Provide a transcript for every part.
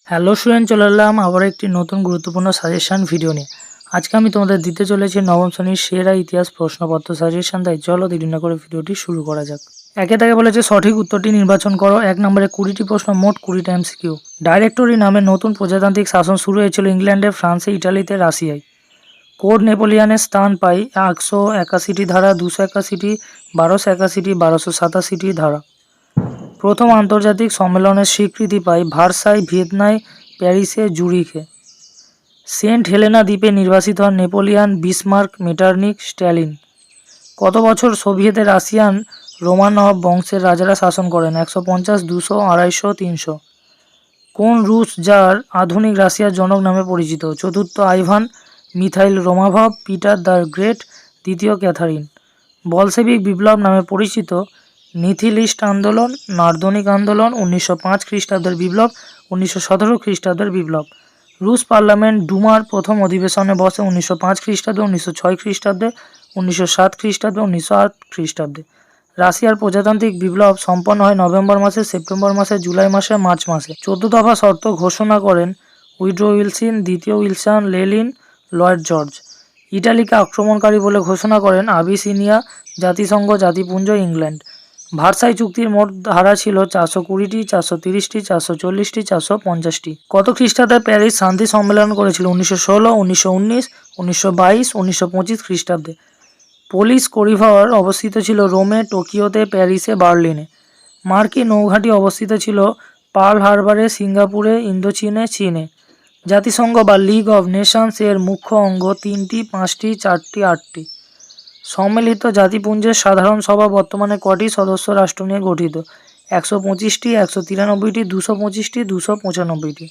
Hello student, চলে এলাম আবার একটি নতুন গুরুত্বপূর্ণ সাজেশন ভিডিও নিয়ে। আজকে আমি তোমাদের দিতে চলেছি নবম শ্রেণীর সেরা ইতিহাস প্রশ্নপত্র সাজেশন। তাই চলো দেরি না করে ভিডিওটি শুরু করা যাক। একে তাকে বলেছে সঠিক উত্তরটি নির্বাচন করো। 1 নম্বরে 20টি প্রশ্ন, মোট 20টা MCQ। ডাইরেক্টরি নামে নতুন প্রজাতান্ত্রিক শাসন শুরু হয়েছিল ইংল্যান্ডে, ফ্রান্সে, ইটালিতে, রাশিয়ায়। কোড নেপোলিয়ানের স্থান পাই 181টি ধারা, 281টি, 1281টি, 1287টি ধারা। প্রথম আন্তর্জাতিক সম্মেলনের স্বীকৃতি পায় ভার্সাই, ভিয়েনায়, প্যারিসে, জুরিখে। সেন্ট হেলেনা দ্বীপে নির্বাসিত হন নেপোলিয়ান, বিসমার্ক, মেটারনিখ, স্ট্যালিন। কত বছর সোভিয়েতে রাশিয়ান রোমানভ বংশের রাজারা শাসন করেন? 150, 200, 250, 300। কোন রুশ জার আধুনিক রাশিয়ার জনক নামে পরিচিত? চতুর্থ Ivan, Mikhail Romanov, Peter the Great, দ্বিতীয় ক্যাথারিন। বলশেভিক বিপ্লব নামে পরিচিত নিথিলিস্ট আন্দোলন, নার্দনিক আন্দোলন, 1905 খ্রিস্টাব্দের বিপ্লব, 1917 খ্রিস্টাব্দের বিপ্লব। রুশ পার্লামেন্ট ডুমার প্রথম অধিবেশনে বসে 1905 খ্রিস্টাব্দে, 1906 খ্রিস্টাব্দে, 1907 খ্রিস্টাব্দে, 1908 খ্রিস্টাব্দে। রাশিয়ার প্রজাতান্ত্রিক বিপ্লব সম্পন্ন হয় নভেম্বর মাসে, সেপ্টেম্বর মাসে, জুলাই মাসে, মার্চ মাসে। 14 দফা শর্ত ঘোষণা করেন উইড্রো উইলসন, দ্বিতীয় উইলসন, লেনিন, লয়েড জর্জ। ইটালিকে আক্রমণকারী বলে ঘোষণা করেন আবিসিনিয়া, জাতিসংঘ, জাতিপুঞ্জ, ইংল্যান্ড। ভার্সাই চুক্তির মোট ধারা ছিল 420টি, 430টি, 440টি, 450টি। কত খ্রিস্টাব্দে প্যারিস শান্তি সম্মেলন করেছিল? 1916, 1919, 1922, 1925 খ্রিস্টাব্দে। পোলিশ করিডর অবস্থিত ছিল রোমে, টোকিওতে, প্যারিসে, বার্লিনে। মার্কিন নৌঘাঁটি অবস্থিত ছিল পার্ল হারবারে, সিঙ্গাপুরে, ইন্দোচীনে, চীনে। জাতিসংঘ বা লিগ অব নেশনস এর মুখ্য অঙ্গ 3টি, 5টি, 4টি, 8টি। সম্মিলিত জাতিপুঞ্জের সাধারণ সভা বর্তমানে কটি সদস্য রাষ্ট্র নিয়ে গঠিত? 125টি, 193টি, 225টি, 295টি।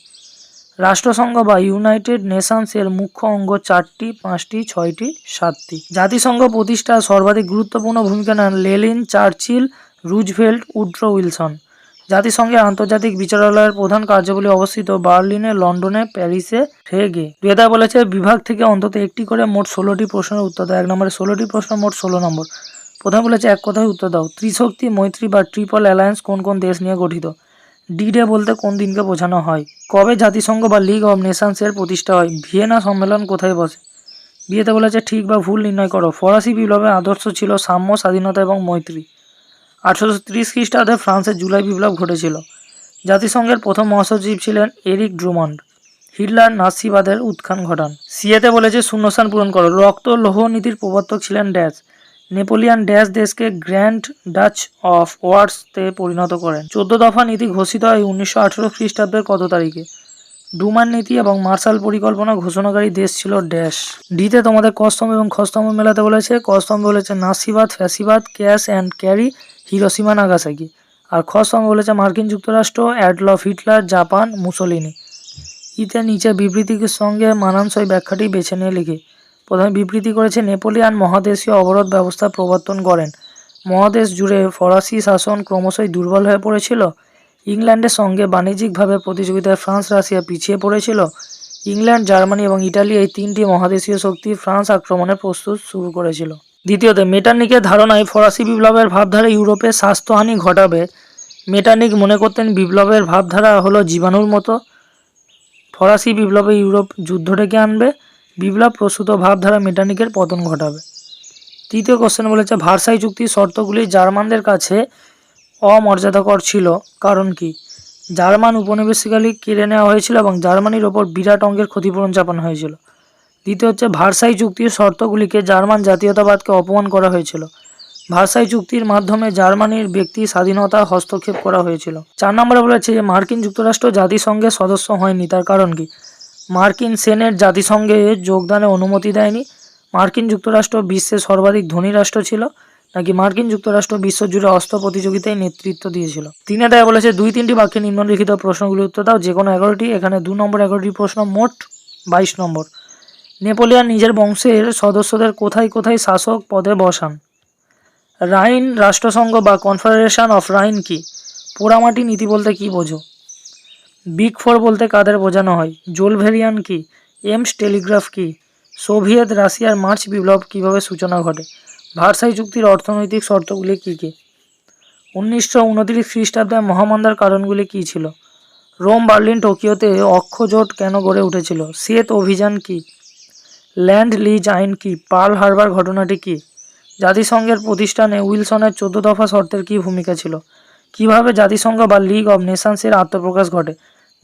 রাষ্ট্রসংঘ বা ইউনাইটেড নেশনস এর মুখ্য অঙ্গ 4টি, 5টি, 6টি, 7টি। জাতিসংঘ প্রতিষ্ঠায় সর্বাধিক গুরুত্বপূর্ণ ভূমিকা নেন Lenin, Churchill, Roosevelt, Woodrow Wilson. জাতিসংঘের আন্তর্জাতিক বিচারালয়ের প্রধান কার্যাবলী অবস্থিত বার্লিনে, লন্ডনে, প্যারিসে, হেগে। দুয়েদা বলেছে বিভাগ থেকে অন্তত একটি করে মোট 16টি প্রশ্নের উত্তর দাও। 1 নম্বরে 16টি প্রশ্ন, মোট 16 নম্বর। প্রথম বলেছে এক কথায় উত্তর দাও। ত্রিশক্তি মৈত্রী বা ট্রিপল অ্যালায়েন্স কোন কোন দেশ নিয়ে গঠিত? ডি ডে বলতে কোন দিনকে বোঝানো হয়? কবে জাতিসংঘ বা লিগ অব নেশনস এর প্রতিষ্ঠা হয়? ভিয়েনা সম্মেলন কোথায় বসে? বিয়েতে বলেছে ঠিক বা ভুল নির্ণয় করো। ফরাসি বিপ্লবের আদর্শ ছিল সাম্য, স্বাধীনতা এবং মৈত্রী। 1830 খ্রিস্টাব্দে ফ্রান্সের জুলাই বিপ্লব ঘটেছিল। জাতিসংঘের প্রথম মহাসচিব ছিলেন এরিক ড্রুমন্ড। হিটলার নাৎসিবাদের উত্থান ঘটান। সিয়েতে বলেছে শূন্যস্থান পূরণ করো। রক্ত লৌহ নীতির প্রবর্তক ছিলেন ড্যাশ। নেপোলিয়ান ড্যাশ দেশকে গ্র্যান্ড ডাচ অফ ওয়ার্সতে পরিণত করেন। 14 দফা নীতি ঘোষিত হয় 1918 খ্রিস্টাব্দের কত তারিখে? ডুমান নীতি এবং মার্শাল পরিকল্পনা ঘোষণাকারী দেশ ছিল ড্যাশ। ডিতে তোমাদের কস্তম্ভ এবং খস্তম্ভ মেলাতে বলেছে। কস্তম্ভ বলেছে নাৎসিবাদ, ফ্যাসিবাদ, cash and carry, Hiroshima, Nagasaki. আর খস্তম্ভ বলেছে মার্কিন যুক্তরাষ্ট্র, অ্যাডলফ হিটলার, জাপান, মুসোলিনি। ইতে নিচে বিবৃতির সঙ্গে মানানসই ব্যাখ্যাটি বেছে নিয়ে লিখে। প্রথমে বিবৃতি করেছে নেপোলিয়ান মহাদেশীয় অবরোধ ব্যবস্থা প্রবর্তন করেন। মহাদেশ জুড়ে ফরাসি শাসন ক্রমশই দুর্বল হয়ে পড়েছিল। ইংল্যান্ডের সঙ্গে বাণিজ্যিকভাবে প্রতিযোগিতায় ফ্রান্স, রাশিয়া পিছিয়ে পড়েছিল। ইংল্যান্ড, জার্মানি এবং ইটালি এই 3টি মহাদেশীয় শক্তি ফ্রান্স আক্রমণের প্রস্তুত শুরু করেছিল। দ্বিতীয়ত, মেটার্নিকের ধারণায় ফরাসি বিপ্লবের ভাবধারা ইউরোপে স্বাস্থ্যহানি ঘটাবে। মেটার্নিক মনে করতেন বিপ্লবের ভাবধারা হলো জীবাণুর মতো। ফরাসি বিপ্লবে ইউরোপ যুদ্ধ ডেকে আনবে। বিপ্লব প্রসূত ভাবধারা মেটার্নিকের পতন ঘটাবে। তৃতীয় কোশ্চেন বলেছে ভার্সাই চুক্তির শর্তগুলি জার্মানদের কাছে অমর্যাদাকর ছিল, কারণ কি? জার্মান উপনিবেশিকালি কেড়ে নেওয়া হয়েছিল এবং জার্মানির ওপর বিরাট অঙ্কের ক্ষতিপূরণ চাপানো হয়েছিল। দ্বিতীয় হচ্ছে ভার্সাই চুক্তির শর্তগুলিকে জার্মান জাতীয়তাবাদকে অপমান করা হয়েছিল। ভার্সাই চুক্তির মাধ্যমে জার্মানির ব্যক্তি স্বাধীনতা হস্তক্ষেপ করা হয়েছিল। 4 নম্বরে বলেছে যে মার্কিন যুক্তরাষ্ট্র জাতিসংঘের সদস্য হয়নি, তার কারণ কি? মার্কিন সেনেট জাতিসংঘে যোগদানে অনুমতি দেয়নি। মার্কিন যুক্তরাষ্ট্র বিশ্বের সর্বাধিক ধনী রাষ্ট্র ছিল, নাকি মার্কিন যুক্তরাষ্ট্র বিশ্বজুড়ে অস্ত্র প্রতিযোগিতায় নেতৃত্ব দিয়েছিল? 3 দেয় বলেছে 2-3টি বাক্যে নিম্নলিখিত প্রশ্নগুলির উত্তর দাও, যে কোনো 11টি। এখানে 2 নম্বর 11টি প্রশ্ন, মোট 22 নম্বর। নেপোলিয়ান নিজের বংশের সদস্যদের কোথায় কোথায় শাসক পদে বসান? রাইন রাষ্ট্রসংঘ বা কনফেডারেশন অফ রাইন কি? পোড়ামাটি নীতি বলতে কি বোঝো? বিগ ফোর বলতে কাদের বোঝানো হয়? জোলভেরিয়ান কি? এমস টেলিগ্রাফ কি? সোভিয়েত রাশিয়ার মার্চ বিপ্লব কিভাবে সূচনা ঘটে? ভার্সাই চুক্তির অর্থনৈতিক শর্তগুলি কী কী? 1929 খ্রিস্টাব্দে মহামন্দার কারণগুলি কী ছিল? রোম, বার্লিন, টোকিওতে অক্ষজোট কেন গড়ে উঠেছিল? শ্বেত অভিযান কি? ল্যান্ড লিজ আইন কি? পার্ল হারবার ঘটনাটি কি? জাতিসংঘের প্রতিষ্ঠানে উইলসনের 14 দফা শর্তের কী ভূমিকা ছিল? কিভাবে জাতিসংঘ বা লিগ অব নেশনসের আত্মপ্রকাশ ঘটে?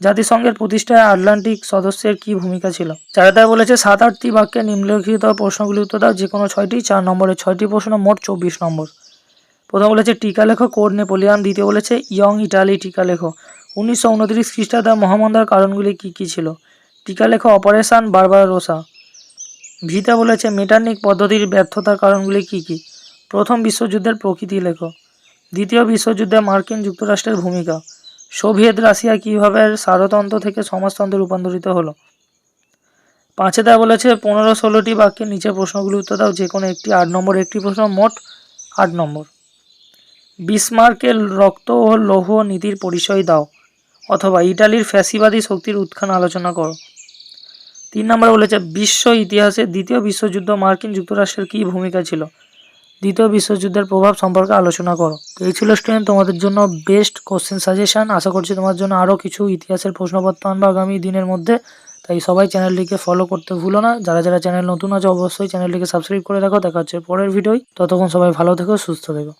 জাতিসংঘের প্রতিষ্ঠায় আটলান্টিক সদস্যের কী ভূমিকা ছিল? চারটায় বলেছে 7-8টি বাক্যে নিম্নলিখিত প্রশ্নগুলি উত্তর দাও, যে কোনো 6টি। 4 নম্বরে 6টি প্রশ্ন, মোট 24 নম্বর। প্রথম বলেছে টিকা লেখো, কোড নেপোলিয়ান। দ্বিতীয় বলেছে ইয়ং ইটালি, টিকা লেখো। 1929 খ্রিস্টাব্দে মহামন্দার কারণগুলি কী কী ছিল? টিকা লেখো, অপারেশন বারবারোসা। ভিতে বলেছে মেটারনিক পদ্ধতির ব্যর্থতার কারণগুলি কী কী? প্রথম বিশ্বযুদ্ধের প্রকৃতি লেখো। দ্বিতীয় বিশ্বযুদ্ধে মার্কিন যুক্তরাষ্ট্রের ভূমিকা। সোভিয়েত রাশিয়া কীভাবে সারতন্ত্র থেকে সমাজতন্ত্রে রূপান্তরিত হলো? 5 দেওয়া বলেছে 15-16টি বাক্যের নিচে প্রশ্নগুলি উত্তর দাও, যে কোনো একটি। 8 নম্বর একটি প্রশ্ন, মোট 8 নম্বর। বিসমার্কের রক্ত ও লৌহ নীতির পরিচয় দাও, অথবা ইটালির ফ্যাসিবাদী শক্তির উত্থান আলোচনা করো। 3 নম্বর বলেছে বিশ্ব ইতিহাসে দ্বিতীয় বিশ্বযুদ্ধ মার্কিন যুক্তরাষ্ট্রের কী ভূমিকা ছিল? দ্বিতীয় বিশ্বযুদ্ধের প্রভাব সম্পর্কে আলোচনা করো। তো এই ছিল স্টুডেন্ট তোমাদের জন্য বেস্ট কোশ্চেন সাজেশন। আশা করছি তোমার জন্য আরও কিছু ইতিহাসের প্রশ্নপত্র আনবো আগামী দিনের মধ্যে। তাই সবাই চ্যানেলটিকে ফলো করতে ভুলো না। যারা যারা চ্যানেল নতুন আছে অবশ্যই চ্যানেলটিকে সাবস্ক্রাইব করে রাখো। দেখা হচ্ছে পরের ভিডিওয়। ততক্ষণ সবাই ভালো থেকো, সুস্থ থেকো।